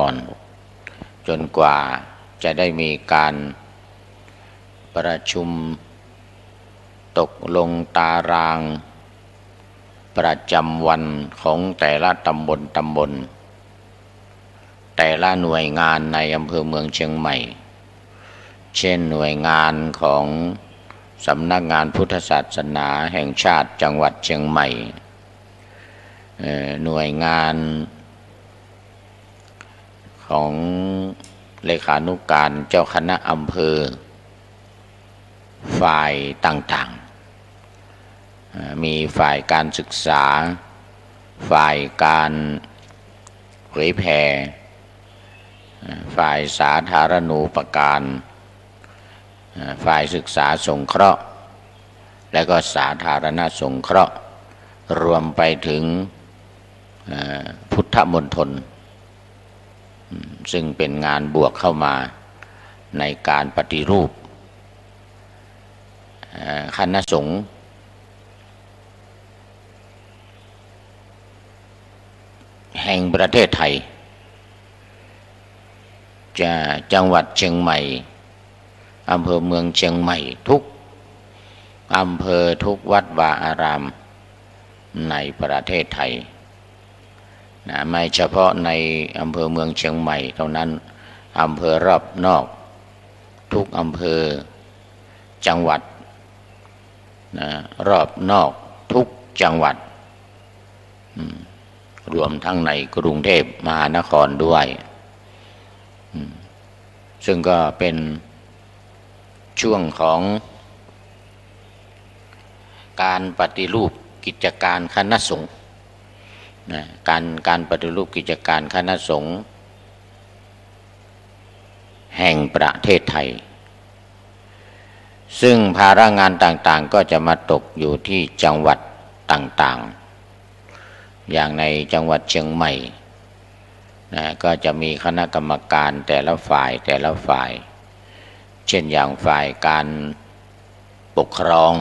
ก่อนจนกว่าจะได้มีการประชุมตกลงตารางประจำวันของแต่ละตำบลแต่ละหน่วยงานในอำเภอเมืองเชียงใหม่เช่นหน่วยงานของสำนักงานพุทธศาสนาแห่งชาติจังหวัดเชียงใหม่หน่วยงานของเลขานุการเจ้าคณะอำเภอฝ่ายต่างๆมีฝ่ายการศึกษาฝ่ายการเผยแผ่ฝ่ายสาธารณูปการฝ่ายศึกษาสงเคราะห์และก็สาธารณสงเคราะห์รวมไปถึงพุทธมณฑลซึ่งเป็นงานบวกเข้ามาในการปฏิรูปคณะสงฆ์แห่งประเทศไทยจังหวัดเชียงใหม่อำเภอเมืองเชียงใหม่ทุกอำเภอทุกวัดวาอารามในประเทศไทยไม่เฉพาะในอำเภอเมืองเชียงใหม่เท่านั้นอำเภอรอบนอกทุกอำเภอจังหวัดรอบนอกทุกจังหวัดรวมทั้งในกรุงเทพมหานครด้วยซึ่งก็เป็นช่วงของการปฏิรูปกิจการคณะสงฆ์การปฏิรูปกิจการคณะสงฆ์แห่งประเทศไทยซึ่งภาระงานต่างๆก็จะมาตกอยู่ที่จังหวัดต่างๆอย่างในจังหวัดเชียงใหม่ก็จะมีคณะกรรมการแต่ละฝ่ายเช่นอย่างฝ่ายการปกครอง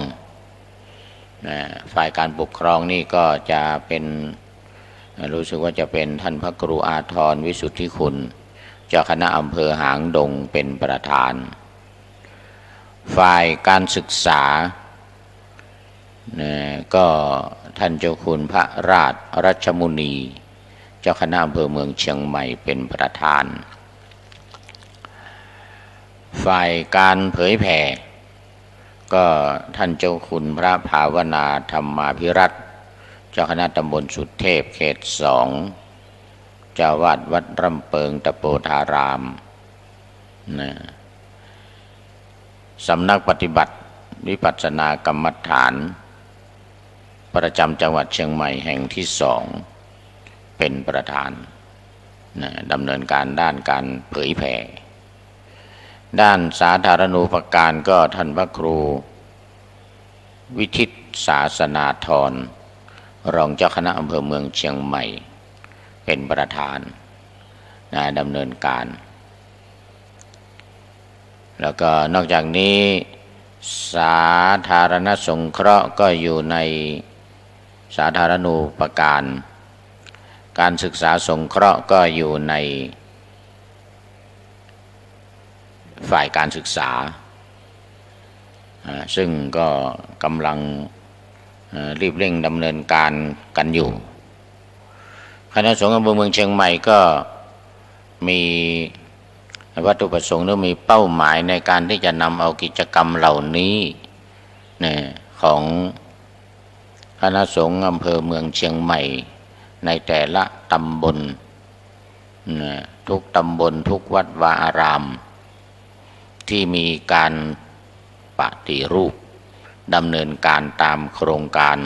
ฝ่ายการปกครองนี่ก็จะเป็นรู้สึกว่าจะเป็นท่านพระครูอาทรวิสุทธิคุณเจ้าคณะอำเภอหางดงเป็นประธานฝ่ายการศึกษาก็ท่านเจ้าคุณพระราชรัชมุนีเจ้าคณะอำเภอเมืองเชียงใหม่เป็นประธานฝ่ายการเผยแผ่ก็ท่านเจ้าคุณพระภาวนาธรรมาภิรัตน์เจ้าคณะตำบลสุเทพเขต2เจ้าวาดวัดร่ำเปิงตะโปธารามสำนักปฏิบัติวิปัสสนากรรมฐานประจำจังหวัดเชียงใหม่แห่งที่2เป็นประธานดำเนินการด้านการเผยแผ่ด้านสาธารณูปการก็ท่านพระครูวิทิตศาสนาธรรองเจ้าคณะอำเภอเมืองเชียงใหม่เป็นประธานดำเนินการแล้วก็นอกจากนี้สาธารณสงเคราะห์ก็อยู่ในสาธารณูปการการศึกษาสงเคราะห์ก็อยู่ในฝ่ายการศึกษาซึ่งก็กำลังรีบเร่งดำเนินการกันอยู่คณะสงฆ์อำเภอเมืองเชียงใหม่ก็มีวัตถุประสงค์หรือมีเป้าหมายในการที่จะนำเอากิจกรรมเหล่านี้ของคณะสงฆ์อำเภอเมืองเชียงใหม่ในแต่ละตำบลทุกตำบลทุกวัดวาอารามที่มีการปฏิรูปดำเนินการตามโครงการ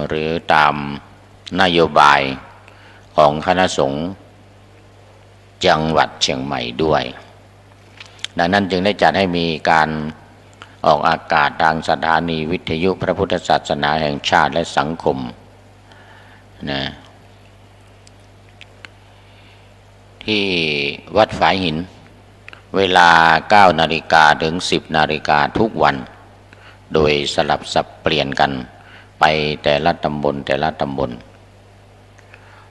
หรือตามนโยบายของคณะสงฆ์จังหวัดเชียงใหม่ด้วยดังนั้นจึงได้จัดให้มีการออกอากาศทางสถานีวิทยุพระพุทธศาสนาแห่งชาติและสังคมที่วัดฝายหินเวลา 9 นาฬิกาถึง 10 นาฬิกาทุกวันโดยสลับสับเปลี่ยนกันไปแต่ละตำบล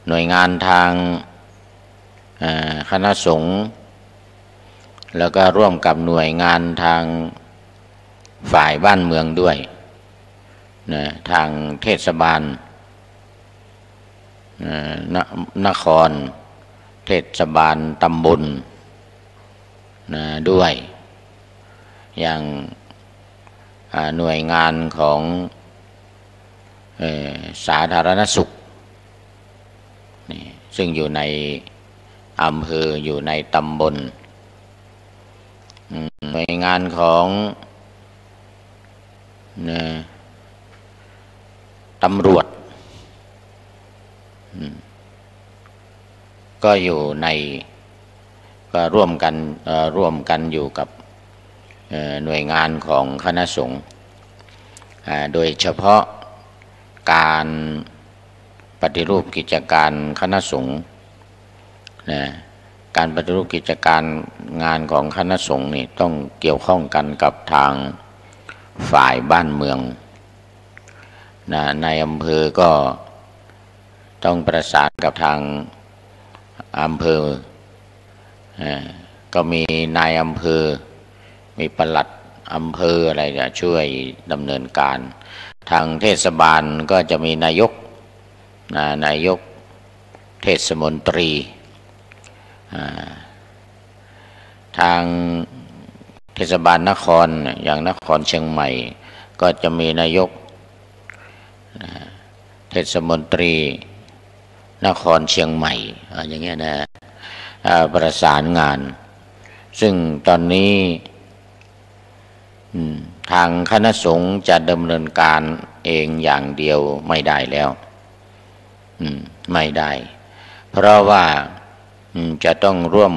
หน่วยงานทาง คณะสงฆ์แล้วก็ร่วมกับหน่วยงานทางฝ่ายบ้านเมืองด้วยนะทางเทศบาลนครเทศบาลตำบลนะด้วยอย่างหน่วยงานของสาธารณสุขนี่ซึ่งอยู่ในอำเภออยู่ในตำบลหน่วยงานของตำรวจก็อยู่ในก็ร่วมกันอยู่กับหน่วยงานของคณะสงฆ์โดยเฉพาะการปฏิรูปกิจการคณะสงฆ์นะการปฏิรูปกิจการงานของคณะสงฆ์นี่ต้องเกี่ยวข้องกันกับทางฝ่ายบ้านเมืองนะในอำเภอก็ต้องประสานกับทางอำเภอก็มีนายอำเภอมีปลัดอำเภออะไรจะช่วยดำเนินการทางเทศบาลก็จะมีนายกเทศมนตรีทางเทศบาลนครอย่างนครเชียงใหม่ก็จะมีนายกเทศมนตรีนครเชียงใหม่อย่างเงี้ยนะประสานงานซึ่งตอนนี้ทางคณะสงฆ์จะดำเนินการเองอย่างเดียวไม่ได้แล้วไม่ได้เพราะว่าจะต้องร่วม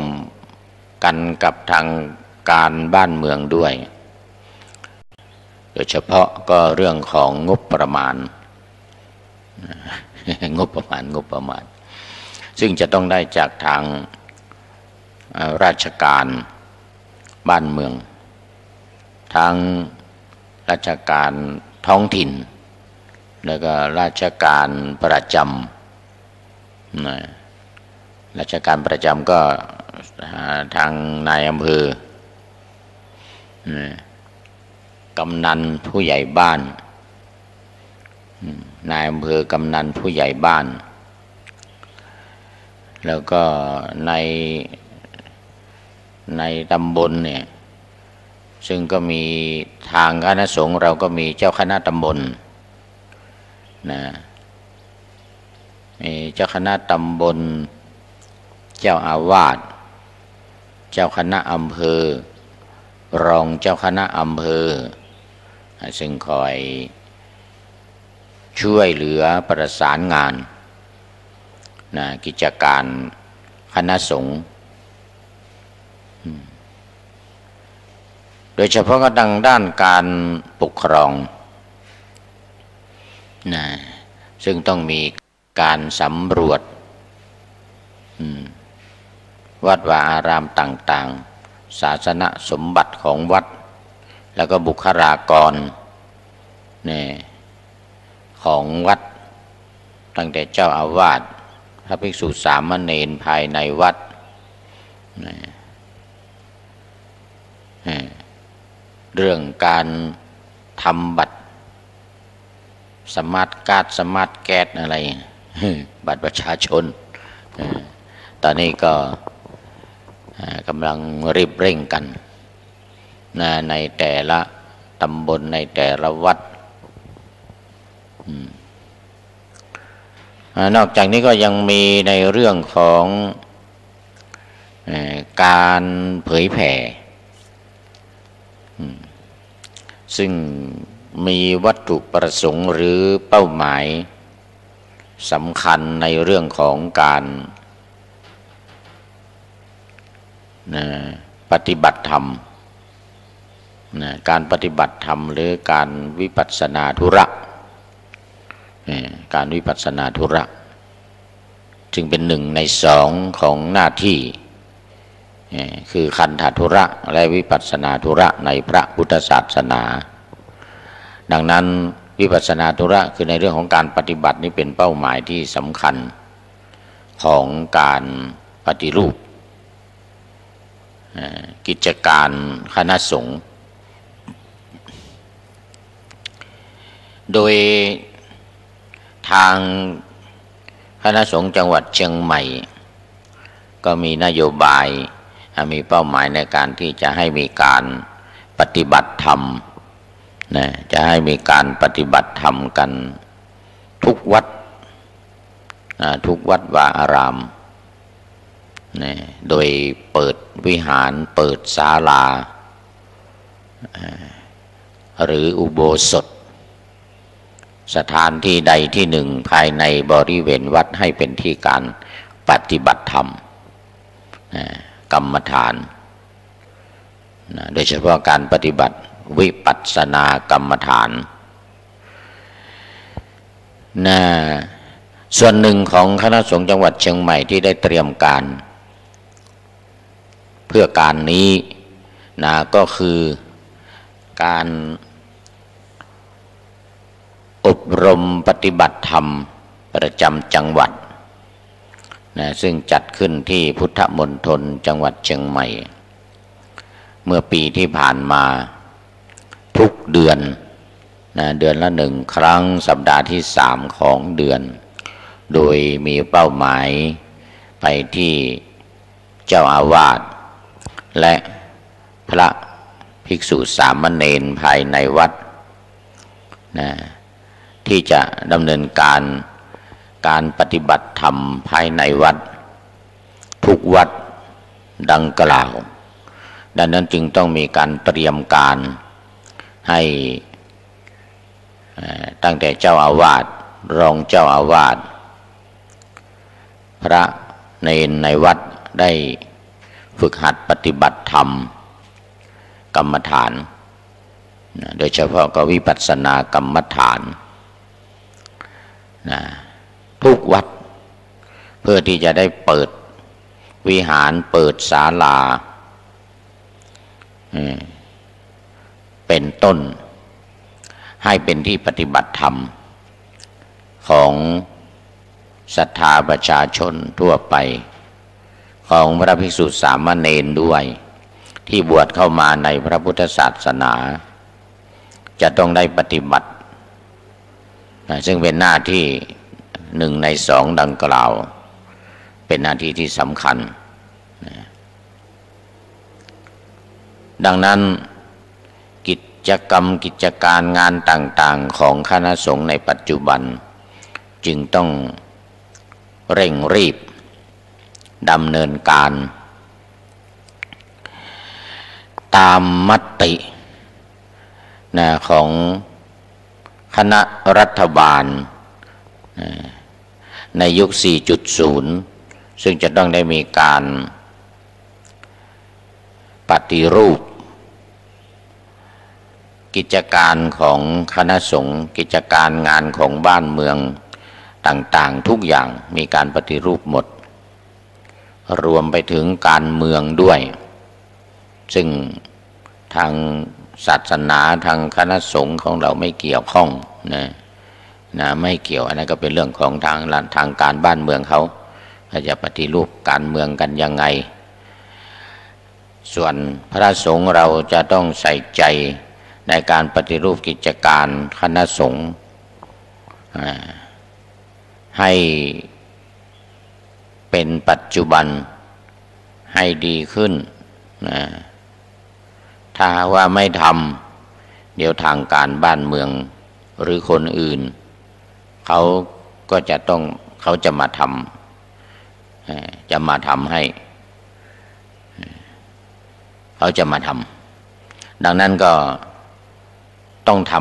กันกับทางการบ้านเมืองด้วยโดยเฉพาะก็เรื่องของงบประมาณงบประมาณซึ่งจะต้องได้จากทางราชการบ้านเมืองทางราชการท้องถิ่นแล้วก็ราชการประจำราชการประจำก็ทางนายอำเภอกำนันผู้ใหญ่บ้านนายอำเภอกำนันผู้ใหญ่บ้านแล้วก็ในตำบลเนี่ยซึ่งก็มีทางคณะสงฆ์เราก็มีเจ้าคณะตำบลนะมีเจ้าคณะตำบลเจ้าอาวาสเจ้าคณะอำเภอรองเจ้าคณะอำเภอซึ่งคอยช่วยเหลือประสานงานนะกิจการคณะสงฆ์โดยเฉพาะก็ด้านการปกครองนะซึ่งต้องมีการสำรวจวัดวาอารามต่างๆศาสนสมบัติของวัดแล้วก็บุคลากรของวัดตั้งแต่เจ้าอาวาสพระภิกษุสามเณรภายในวัดเรื่องการทำบัตรสมาร์ทการ์ดสมาร์ทแก๊สอะไรบัตรประชาชนตอนนี้ก็กำลังรีบเร่งกันในแต่ละตำบลในแต่ละวัดนอกจากนี้ก็ยังมีในเรื่องของการเผยแผ่ซึ่งมีวัตถุประสงค์หรือเป้าหมายสำคัญในเรื่องของการปฏิบัติธรรมการปฏิบัติธรรมหรือการวิปัสสนาธุระการวิปัสสนาธุระจึงเป็นหนึ่งในสองของหน้าที่คือคันธธุระและวิปัสสนาธุระในพระพุทธศาสนาดังนั้นวิปัสสนาธุระคือในเรื่องของการปฏิบัตินี้เป็นเป้าหมายที่สำคัญของการ ปฏิรูปกิจการคณะสงฆ์โดยทางคณะสงฆ์จังหวัดเชียงใหม่ก็มีนโยบายมีเป้าหมายในการที่จะให้มีการปฏิบัติธรรมนะจะให้มีการปฏิบัติธรรมกันทุกวัดทุกวัดวาอารามนะโดยเปิดวิหารเปิดศาลาหรืออุโบสถสถานที่ใดที่หนึ่งภายในบริเวณวัดให้เป็นที่การปฏิบัติธรรมกรรมฐานโดยเฉพาะการปฏิบัติวิปัสสนากรรมฐานส่วนหนึ่งของคณะสงฆ์จังหวัดเชียงใหม่ที่ได้เตรียมการเพื่อการนี้ก็คือการอบรมปฏิบัติธรรมประจำจังหวัดซึ่งจัดขึ้นที่พุทธมณฑลจังหวัดเชียงใหม่เมื่อปีที่ผ่านมาทุกเดือนเดือนละ1 ครั้งสัปดาห์ที่3ของเดือนโดยมีเป้าหมายไปที่เจ้าอาวาสและพระภิกษุสามเณรภายในวัดที่จะดำเนินการปฏิบัติธรรมภายในวัดทุกวัดดังกล่าวดังนั้นจึงต้องมีการเตรียมการให้ตั้งแต่เจ้าอาวาสรองเจ้าอาวาสพระเณรในวัดได้ฝึกหัดปฏิบัติธรรมกรรมฐานโดยเฉพาะก็วิปัสสนากรรมฐานทุกวัดเพื่อที่จะได้เปิดวิหารเปิดศาลาเป็นต้นให้เป็นที่ปฏิบัติธรรมของศรัทธาประชาชนทั่วไปของพระภิกษุสามเณรด้วยที่บวชเข้ามาในพระพุทธศาสนาจะต้องได้ปฏิบัติซึ่งเป็นหน้าที่1 ใน 2ดังกล่าวเป็นหน้าที่ที่สำคัญดังนั้นกิจกรรมกิจการงานต่างๆของคณะสงฆ์ในปัจจุบันจึงต้องเร่งรีบดำเนินการตามมติของคณะรัฐบาลในยุค 4.0 ซึ่งจะต้องได้มีการปฏิรูปกิจการของคณะสงฆ์กิจการงานของบ้านเมืองต่างๆทุกอย่างมีการปฏิรูปหมดรวมไปถึงการเมืองด้วยซึ่งทางศาสนาทางคณะสงฆ์ของเราไม่เกี่ยวข้องไม่เกี่ยวอันนั้นก็เป็นเรื่องของทางการบ้านเมืองเขาจะปฏิรูปการเมืองกันยังไงส่วนพระสงฆ์เราจะต้องใส่ใจในการปฏิรูปกิจการคณะสงฆ์ให้เป็นปัจจุบันให้ดีขึ้นถ้าว่าไม่ทำเดี๋ยวทางการบ้านเมืองหรือคนอื่นเขาจะมาทำให้เขาจะมาทำดังนั้นก็ต้องท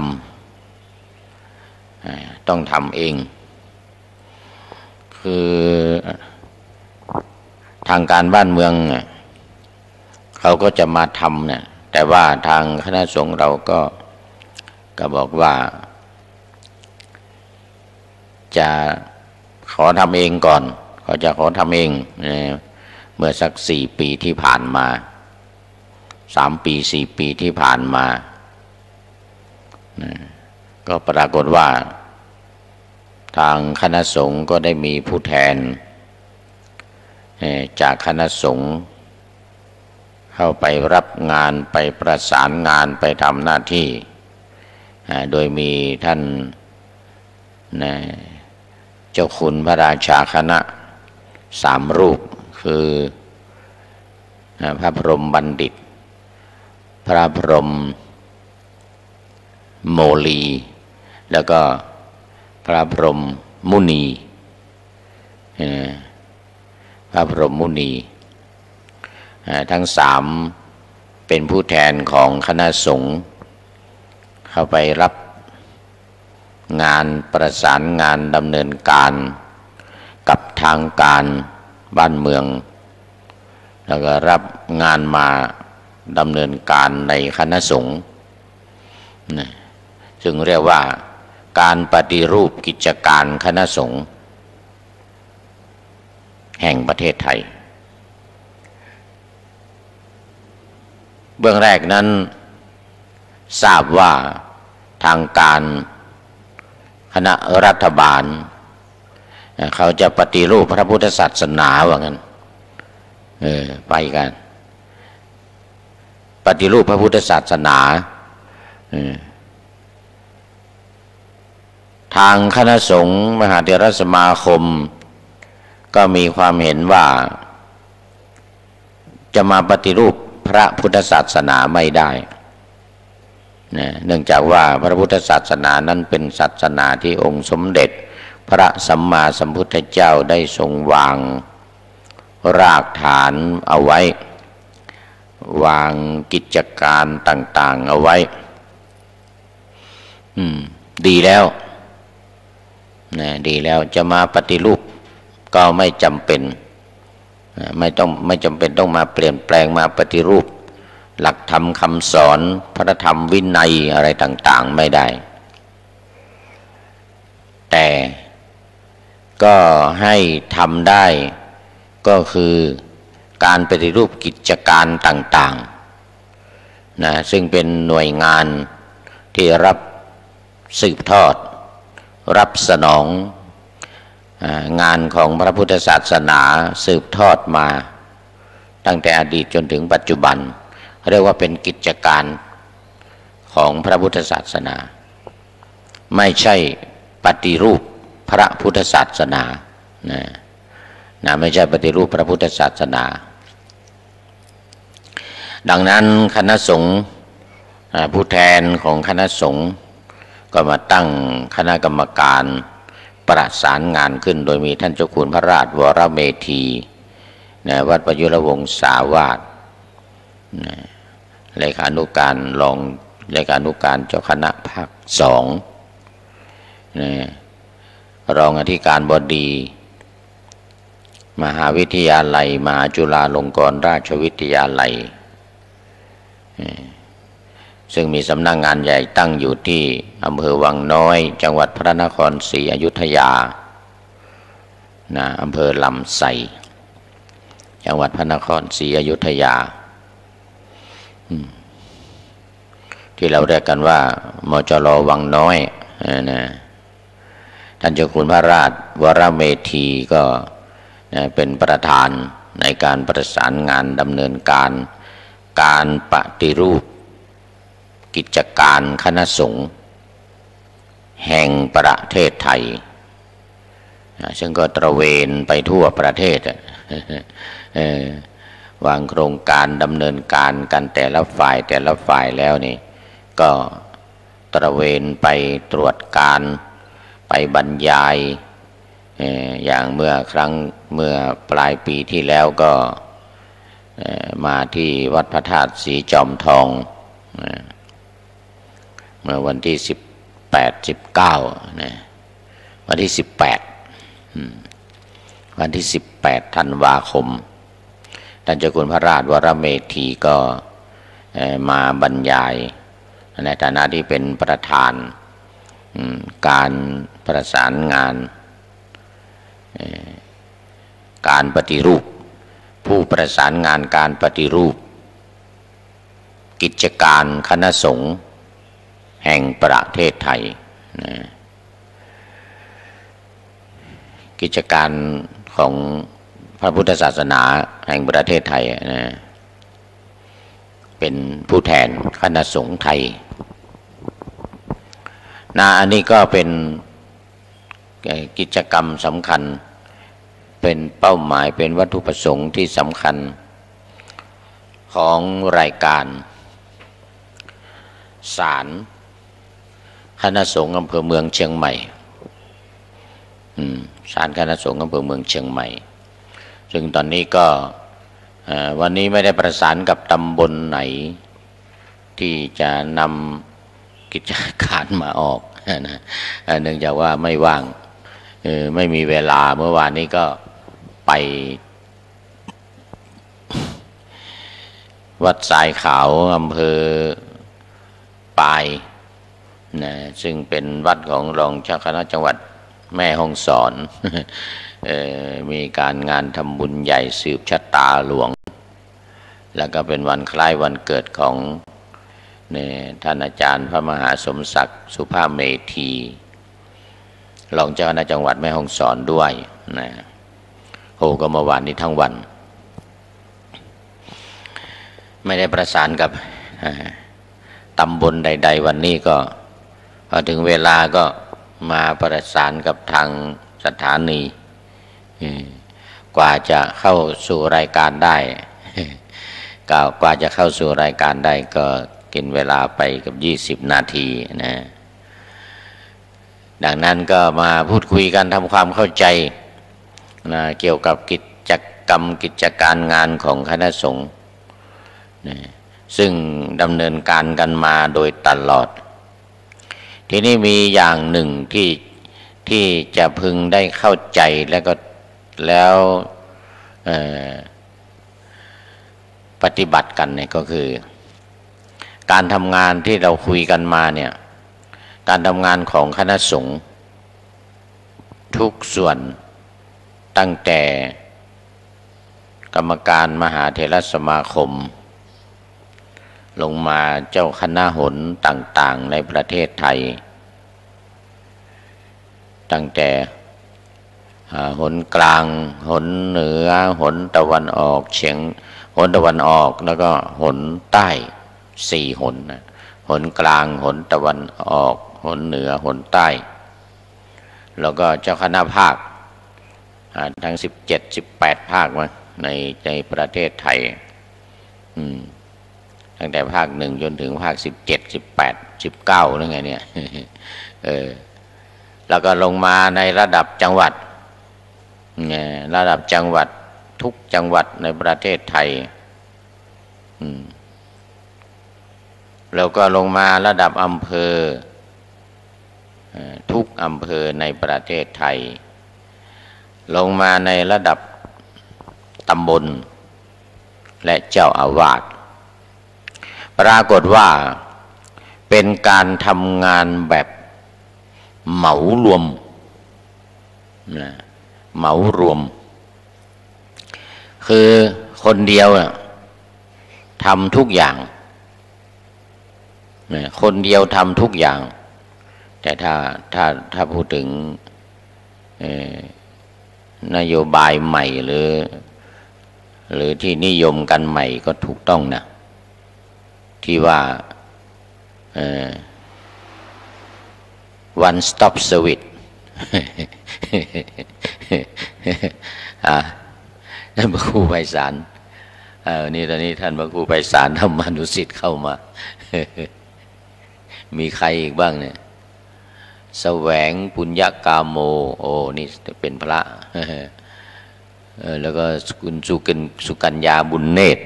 ำเองคือทางการบ้านเมืองเขาก็จะมาทำเนี่ยแต่ว่าทางคณะสงฆ์เราก็บอกว่าจะขอทำเองก่อนเขาจะขอทำเองเมื่อสัก4 ปีที่ผ่านมา3 ปี 4 ปีที่ผ่านมาก็ปรากฏว่าทางคณะสงฆ์ก็ได้มีผู้แทน จากคณะสงฆ์เข้าไปรับงานไปประสานงานไปทำหน้าที่โดยมีท่านเจ้าคุณพระราชาคณะ3 รูปคือพระพรหมบัณฑิตพระพรหมโมลีแล้วก็พระพรหมมุนีพระพรหมมุนีทั้ง3เป็นผู้แทนของคณะสงฆ์เข้าไปรับงานประสานงานดำเนินการกับทางการบ้านเมืองแล้วก็รับงานมาดำเนินการในคณะสงฆ์ซึ่งเรียกว่าการปฏิรูปกิจการคณะสงฆ์แห่งประเทศไทยเบื้องแรกนั้นทราบว่าทางการคณะรัฐบาลเขาจะปฏิรูปพระพุทธศาสนาว่างั้นไปกันปฏิรูปพระพุทธศาสนาทางคณะสงฆ์มหาเถรสมาคมก็มีความเห็นว่าจะมาปฏิรูปพระพุทธศาสนาไม่ได้เนื่องจากว่าพระพุทธศาสนานั้นเป็นศาสนาที่องค์สมเด็จพระสัมมาสัมพุทธเจ้าได้ทรงวางรากฐานเอาไว้วางกิจการต่างๆเอาไว้ดีแล้วดีแล้วจะมาปฏิรูปก็ไม่จำเป็นไม่จำเป็นต้องมาเปลี่ยนแปลงมาปฏิรูปหลักธรรมคำสอนพระธรรมวินัยอะไรต่างๆไม่ได้แต่ก็ให้ทำได้ก็คือการปฏิรูปกิจการต่างๆซึ่งเป็นหน่วยงานที่รับสืบทอดรับสนองงานของพระพุทธศาสนาสืบทอดมาตั้งแต่อดีตจนถึงปัจจุบันเรียกว่าเป็นกิจการของพระพุทธศาสนาไม่ใช่ปฏิรูปพระพุทธศาสนาไม่ใช่ปฏิรูปพระพุทธศาสนาดังนั้นคณะสงฆ์ผู้แทนของคณะสงฆ์ก็มาตั้งคณะกรรมการประสานงานขึ้นโดยมีท่านเจ้าคุณพระราชวรเมธีวัดประยุรวงศาวาสเลขานุการรองเลขานุการเจ้าคณะภาค2รองอธิการบดีมหาวิทยาลัยมหาจุฬาลงกรณราชวิทยาลัยซึ่งมีสำนักงานใหญ่ตั้งอยู่ที่อำเภอวังน้อยจังหวัดพระนครศรีอยุธยาอำเภอลำไส้จังหวัดพระนครศรีอยุธยาที่เราเรียกกันว่ามจร.วังน้อยท่านเจ้าคุณพระราชวรเมธีก็เป็นประธานในการประสานงานดำเนินการปฏิรูปกิจการคณะสงฆ์แห่งประเทศไทยซึ่งก็ตระเวนไปทั่วประเทศวางโครงการดำเนินการกันแต่ละฝ่ายแล้วนี่ก็ตระเวนไปตรวจการไปบรรยายอย่างเมื่อปลายปีที่แล้วก็มาที่วัดพระธาตุสีจอมทองเมื่อวันที่18-19วันที่18ธันวาคมท่านเจ้าคุณพระราชวรเมธีก็มาบรรยายในฐานะที่เป็นประธานการประสานงานการปฏิรูปผู้ประสานงานการปฏิรูปกิจการคณะสงฆ์แห่งประเทศไทยกิจการของ พระพุทธศาสนาแห่งประเทศไทยนะเป็นผู้แทนคณะสงฆ์ไทยอันนี้ก็เป็นกิจกรรมสำคัญเป็นเป้าหมายเป็นวัตถุประสงค์ที่สำคัญของรายการศาลคณะสงฆ์อำเภอเมืองเชียงใหม่ศาลคณะสงฆ์อำเภอเมืองเชียงใหม่ซึ่งตอนนี้ก็วันนี้ไม่ได้ประสานกับตำบลไหนที่จะนำกิจการมาออกนะเนื่องจากว่าไม่ว่างไม่มีเวลาเมื่อวานนี้ก็ไปวัดสายขาวอำเภอปายนะซึ่งเป็นวัดของรองเจ้าคณะจังหวัดแม่ฮ่องสอนมีการงานทำบุญใหญ่สืบชะตาหลวงแล้วก็เป็นวันคล้ายวันเกิดของท่านอาจารย์พระมหาสมศักดิ์สุภาพเมธีรองเจ้าคณะจังหวัดแม่ฮ่องสอนด้วยนะก็เมื่อวานนี้ทั้งวันไม่ได้ประสานกับตำบลใดๆวันนี้ก็พอถึงเวลาก็มาประสานกับทางสถานีกว่าจะเข้าสู่รายการได้กว่าจะเข้าสู่รายการได้ก็กินเวลาไปกับ20 นาทีนะดังนั้นก็มาพูดคุยกันทำความเข้าใจนะเกี่ยวกับกิจกรรมกิจการงานของคณะสงฆ์นะซึ่งดำเนินการกันมาโดยตลอดทีนี้มีอย่างหนึ่งที่จะพึงได้เข้าใจแล้วปฏิบัติกันเนี่ยก็คือการทำงานที่เราคุยกันมาเนี่ยการทำงานของคณะสงฆ์ทุกส่วนตั้งแต่กรรมการมหาเถรสมาคมลงมาเจ้าคณะหนต่างๆในประเทศไทยตั้งแต่หนกลางหนเหนือหนตะวันออกหนตะวันออกแล้วก็หนใต้4 หนนะหนกลางหนตะวันออกหนเหนือหนใต้แล้วก็เจ้าคณะภาคทั้ง17-18 ภาคมาในประเทศไทยตั้งแต่ภาค1จนถึงภาค17 18 19นั่นไงเนี่ยแล้วก็ลงมาในระดับจังหวัดระดับจังหวัดทุกจังหวัดในประเทศไทยแล้วก็ลงมาระดับอำเภอทุกอำเภอในประเทศไทยลงมาในระดับตำบลและเจ้าอาวาสปรากฏว่าเป็นการทำงานแบบเหมารวมเหมารวมคือคนเดียวทำทุกอย่างคนเดียวทำทุกอย่างแต่ถ้าพูดถึงนโยบายใหม่หรือที่นิยมกันใหม่ก็ถูกต้องนะที่ว่าone stop service ท่านพระครูไพศาลนี่ตอนนี้ท่านพระครูไพศาลธรรมานุสิทธิ์เข้ามา มีใครอีกบ้างเนี่ยแสวงปุญญกาโมนี่เป็นพระ แล้วก็คุณสุกัญญาบุญเนตร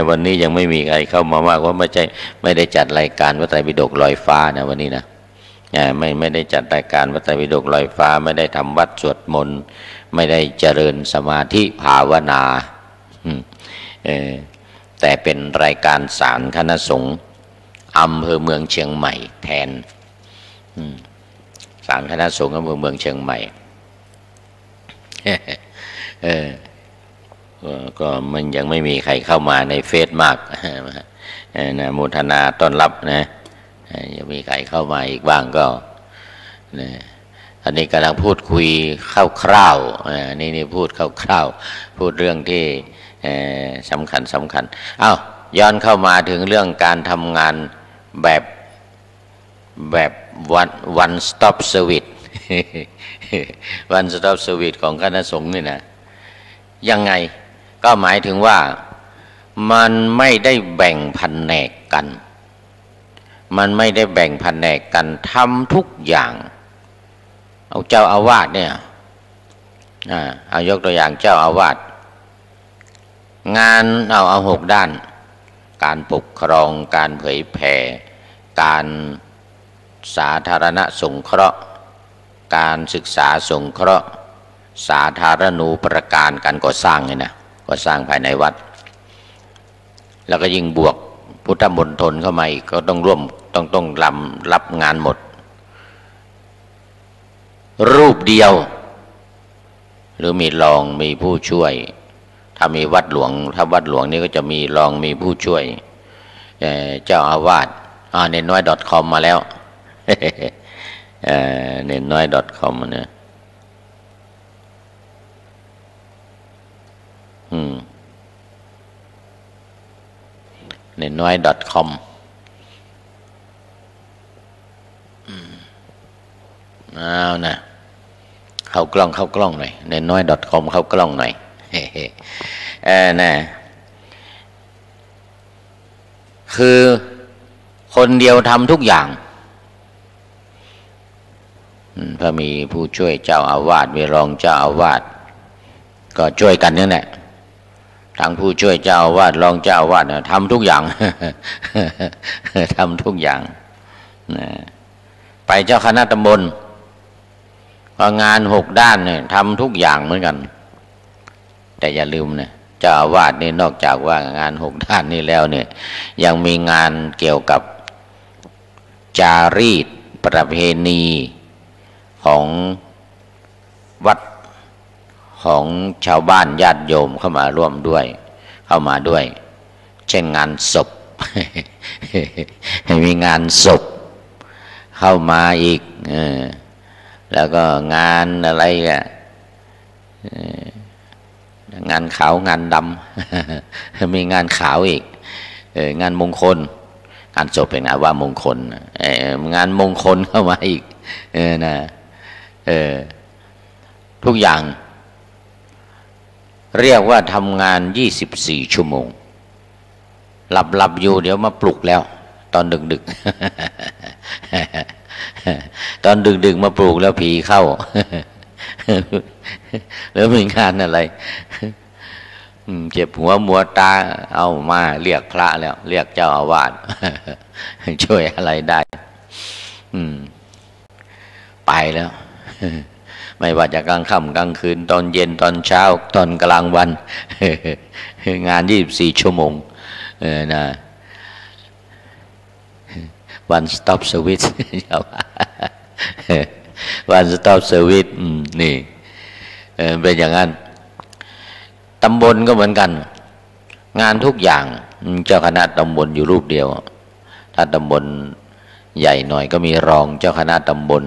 วันนี้ยังไม่มีใครเข้ามามากว่าไม่ได้จัดรายการพระไตรปิฎกลอยฟ้านะวันนี้นะไม่ได้จัดรายการพระไตรปิฎกลอยฟ้าไม่ได้ทำวัดสวดมนต์ไม่ได้เจริญสมาธิภาวนาแต่เป็นรายการศาลคณะสงฆ์อำเภอเมืองเชียงใหม่แทนศาลคณะสงฆ์อำเภอเมืองเชียงใหม่ก็มันยังไม่มีใครเข้ามาในเฟซมากนะโมทนาต้อนรับนะยังมีใครเข้ามาอีกบ้างก็นะ อันนี้กำลังพูดคุยคร่าวๆนี่พูดคร่าวๆพูดเรื่องที่สำคัญอ้าวย้อนเข้ามาถึงเรื่องการทำงานแบบ one stop service one stop service ของคณะสงฆ์นี่นะยังไงก็หมายถึงว่ามันไม่ได้แบ่งแผนกกันทำทุกอย่างเอาเจ้าอาวาสเนี่ยเอายกตัวอย่างเจ้าอาวาสงานเอา6 ด้านการปกครองการเผยแผ่การสาธารณสงเคราะห์การศึกษาสงเคราะห์สาธารณูปการการก่อสร้างเนี่ยนะก่อสร้างภายในวัดแล้วก็ยิ่งบวกพุทธมณฑลเข้ามาอีกก็ต้องร่วมต้องรับงานหมดรูปเดียวหรือมีรองมีผู้ช่วยถ้าวัดหลวงนี่ก็จะมีรองมีผู้ช่วยเจ้าอาวาสเน็ตน้อย .com มาแล้วเน็ตน้อย .com เนี่ยเน็ตน้อย .com นะเข้ากล้องหน่อยเน็ตน้อย .com เข้ากล้องหน่อยนะคือคนเดียวทำทุกอย่างถ้ามีผู้ช่วยเจ้าอาวาสมีรองเจ้าอาวาสก็ช่วยกันนี่แหละทั้งผู้ช่วยเจ้าอาวาสรองเจ้าอาวาสทำทุกอย่าง ทำทุกอย่างไปเจ้าคณะตำบลก็งาน6 ด้านเนี่ยทำทุกอย่างเหมือนกันแต่อย่าลืมนะเจ้าอาวาสนี่นอกจากว่างาน6 ด้านนี้แล้วเนี่ยยังมีงานเกี่ยวกับจารีตประเพณีของวัดของชาวบ้านญาติโยมเข้ามาร่วมด้วยเช่นงานศพ มีงานศพเข้ามาอีกแล้วก็งานอะไรงานขาวงานดำ มีงานขาวอีกงานมงคลงานศพเป็นงานว่ามงคลงานมงคลเข้ามาอีกทุกอย่างเรียกว่าทำงาน24 ชั่วโมงหลับอยู่เดี๋ยวมาปลุกแล้วตอนดึกตอนดึกมาปลุกแล้วผีเข้าแล้วมีงานอะไรเจ็บหัวมัวตาเอามาเรียกพระแล้วเรียกเจ้าอาวาสช่วยอะไรได้ไปแล้วไม่ว่าจะกลางค่ำกลางคืนตอนเย็นตอนเช้าตอนกลางวันงาน24 ชั่วโมงนะ one stop service one stop service นี่เป็นอย่างนั้นตำบลก็เหมือนกันงานทุกอย่างเจ้าคณะตำบลอยู่รูปเดียวถ้าตำบลใหญ่หน่อยก็มีรองเจ้าคณะตำบล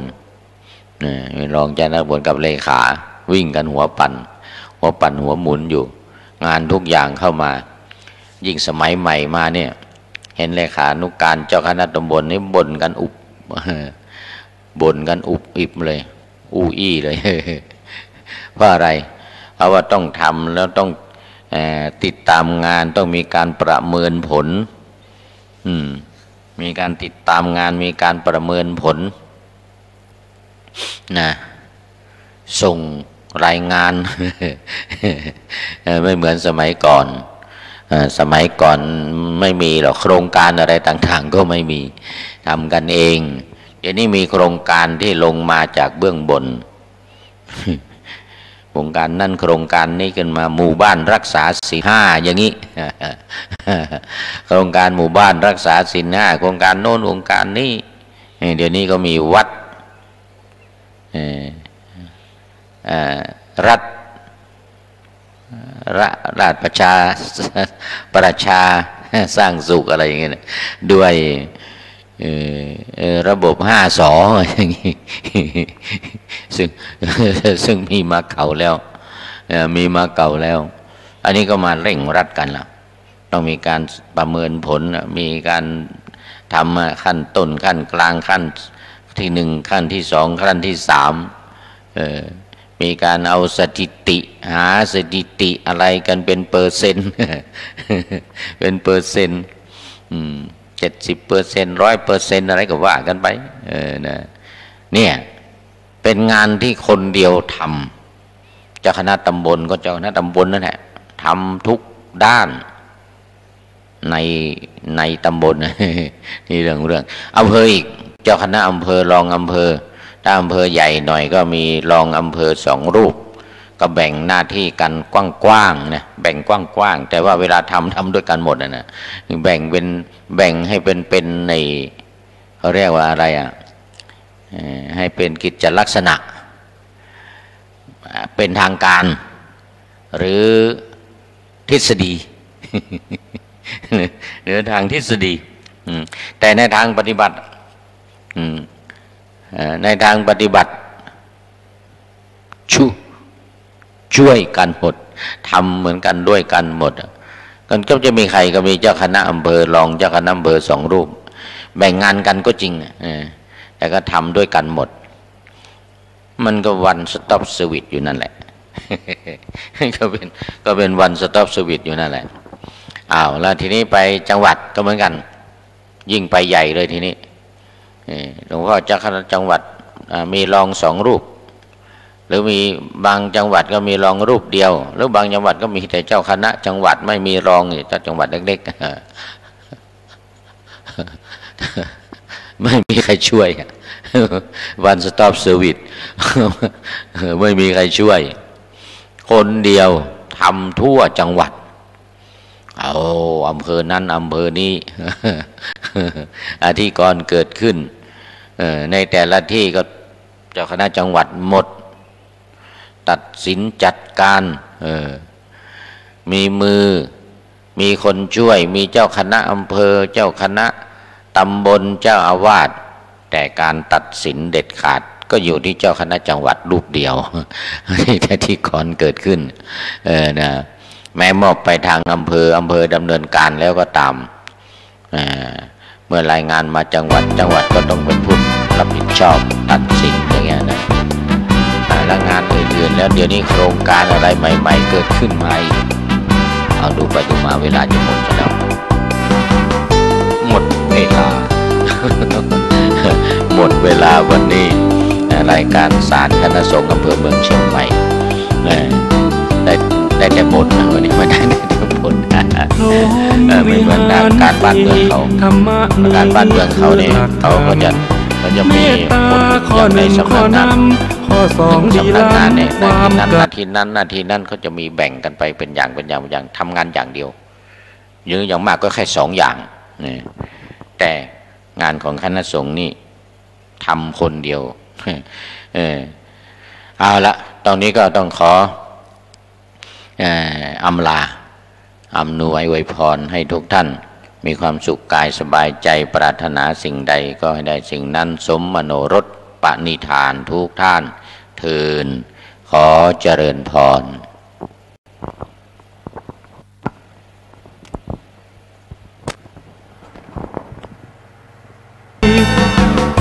มีรองเจ้าคณะตำบลกับเลขาวิ่งกันหัวปั่นหัวหมุนอยู่งานทุกอย่างเข้ามายิ่งสมัยใหม่มาเนี่ยเห็นเลขานุการเจ้าคณะตำบลนี่บ่นกันอุบอิบเลยอี้เลย เพราะอะไรเพราะว่าต้องทำแล้วต้องติดตามงานต้องมีการประเมินผลมีการติดตามงานมีการประเมินผลนะส่งรายงาน ไม่เหมือนสมัยก่อนไม่มีหรอกโครงการอะไรต่างๆก็ไม่มีทำกันเองเดี๋ยวนี้มีโครงการที่ลงมาจากเบื้องบน โครงการนั่นโครงการนี้ขึ้นมาหมู่บ้านรักษาศีล 5อย่างนี้ โครงการหมู่บ้านรักษาศีล 5โครงการโน้นโครงการนี้เดี๋ยวนี้ก็มีวัดรัฐประชาสร้างสุขอะไรอย่างเงี้ยด้วย ระบบ5 สออย่างนี้ซึ่งมีมาเก่าแล้วมีมาเก่าแล้วอันนี้ก็มาเร่งรัดกันละต้องมีการประเมินผลมีการทำขั้นต้นขั้นกลางขั้นที่1ขั้นที่2ขั้นที่3มีการเอาสถิติหาสถิติอะไรกันเป็นเปอร์เซ็นต์เป็นเปอร์เซ็นต์70% 100%อะไรก็ว่ากันไปเนี่ยเป็นงานที่คนเดียวทำเจ้าคณะตำบลก็เจ้าคณะตำบลนั่นแหละทำทุกด้านในตำบลนี่เรื่องอำเภออีกเจ้าคณะอำเภอรองอำเภอถ้าอำเภอใหญ่หน่อยก็มีรองอำเภอ2 รูปก็แบ่งหน้าที่กันกว้างๆนะแบ่งกว้างๆแต่ว่าเวลาทำด้วยกันหมดนะแบ่งให้เป็นในเขาเรียกว่าอะไรให้เป็นกิจลักษณะเป็นทางการหรือทฤษฎีหรือทางทฤษฎีแต่ในทางปฏิบัติช่วยกันหมดทำเหมือนกันด้วยกันหมดกันก็จะมีใครก็มีเจ้าคณะอำเภอรองเจ้าคณะอำเภอ2 รูปแบ่งงานกันก็จริงแต่ก็ทำด้วยกันหมดมันก็one stop serviceอยู่นั่นแหละ ก็เป็นone stop serviceอยู่นั่นแหละแล้วทีนี้ไปจังหวัดก็เหมือนกันยิ่งไปใหญ่เลยทีนี้หลวงพ่อเจ้าคณะจังหวัดมีรอง2 รูปหรือมีบางจังหวัดก็มีรองรูปเดียวหรือบางจังหวัดก็มีแต่เจ้าคณะจังหวัดไม่มีรองเจ้าจังหวัดเล็กๆไม่มีใครช่วยone stop service ไม่มีใครช่วยคนเดียวทำทั่วจังหวัดอำเภอนั้นอำเภอนี้ที่ก่อนเกิดขึ้นในแต่ละที่ก็เจ้าคณะจังหวัดหมดตัดสินจัดการมีมือมีคนช่วยมีเจ้าคณะอำเภอเจ้าคณะตำบลเจ้าอาวาสแต่การตัดสินเด็ดขาดก็อยู่ที่เจ้าคณะจังหวัดรูปเดียวที่ก่อนเกิดขึ้นนะแม้มอบไปทางอำเภอดำเนินการแล้วก็ตามเมื่อรายงานมาจังหวัดก็ต้องเป็นผู้รับผิดชอบตัดสินอย่างเงี้ยนะแล้วงานอื่นๆแล้วเดี๋ยวนี้โครงการอะไรใหม่ๆเกิดขึ้นมาอีกเอาดูไปดูมาเวลาจะหมดแล้วหมดเวลา หมดเวลาวันนี้รายการศาลคณะสงฆ์อำเภอเมืองเชียงใหม่ได้แต่บทนะวันนี้ไม่ได้แต่บทไม่เหมือนการบ้านเมืองเขาการบ้านเมืองเขาเนี่ยเขาก็จะมีคนอย่างในสำนักงานเนี่ยนาทีนั้นเขาจะมีแบ่งกันไปเป็นอย่างทำงานอย่างเดียวหรืออย่างมากก็แค่2 อย่างนี่แต่งานของคณะสงฆ์นี่ทำคนเดียวเอาละตอนนี้ก็ต้องขออำลาอำนวยอวยพรให้ทุกท่านมีความสุขกายสบายใจปรารถนาสิ่งใดก็ให้ได้สิ่งนั้นสมมโนรสปณิธานทุกท่านเทินขอเจริญพร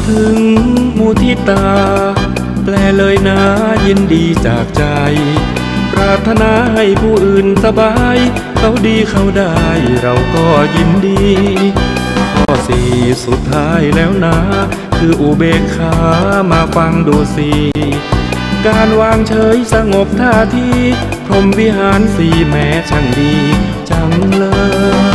ถึงมุทิตาแปลเลยนะยินดีจากใจปรารถนาให้ผู้อื่นสบายเขาดีเขาได้เราก็ยินดีข้อ4สุดท้ายแล้วนะคืออุเบกขามาฟังดูสิการวางเฉยสงบท่าทีพรหมวิหาร4แม้ช่างดีจังเลย